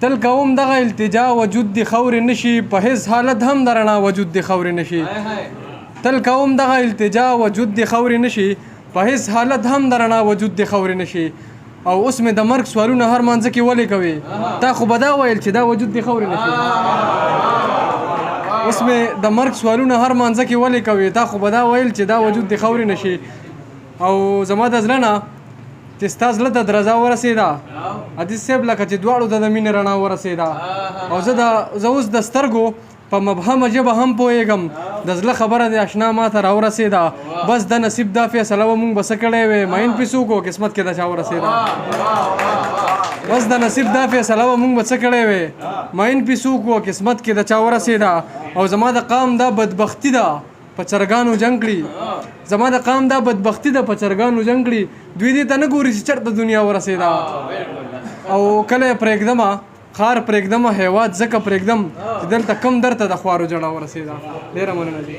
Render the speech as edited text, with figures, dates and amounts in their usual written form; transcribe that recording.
تل کوم دغه التجا وجود دی خورې نشي په هیڅ حالت هم د رڼا وجود دی خورې نشي تل کوم دغه التجا وجود دی خورې نشي په هیڅ حالت هم د رڼا وجود دی خورې نشي او اوس مې د مرګ سوالونه هر مانځه کې ولې کوي تا خو به دا ویل چې دا وجود دی خورې نشي اوس مې د مرګ سوالونه هر مانځه کې ولې کوي تا خو به دا ویل چې دا وجود دی خورې نشي او زما د زړه نه چې ستا زړه ته درزا ورسېده حدیث صاحب لکه چې دواړو ته د مینې رڼا ورسېده او زه اوس د سترګو په مبهمه ژبه هم پوهېږم د زړه خبره د اشنا ما ته راورسېده بس د نصیب دا فیصله به مونږ به څه کړی وې مین پې څوک و قسمت کې د چا ورسېده بس د نصیب دا فیصله به مونږ به څه کړی وې مین پې څوک و قسمت کې د چا ورسېده او زما د قام دا بدبختي ده په چرګانو جنګ کړي زما د قام دا بدبختي ده په چرګانو جنګ کړي دوی دې ته نه ګوري چې چېرته دنیا ورسېده او کله یې پرېږدمه خار پرېږدم هیواد ځکه پرېږدم چې دلته کم درته د خوارو جړه ورسېده ډېره مننه دي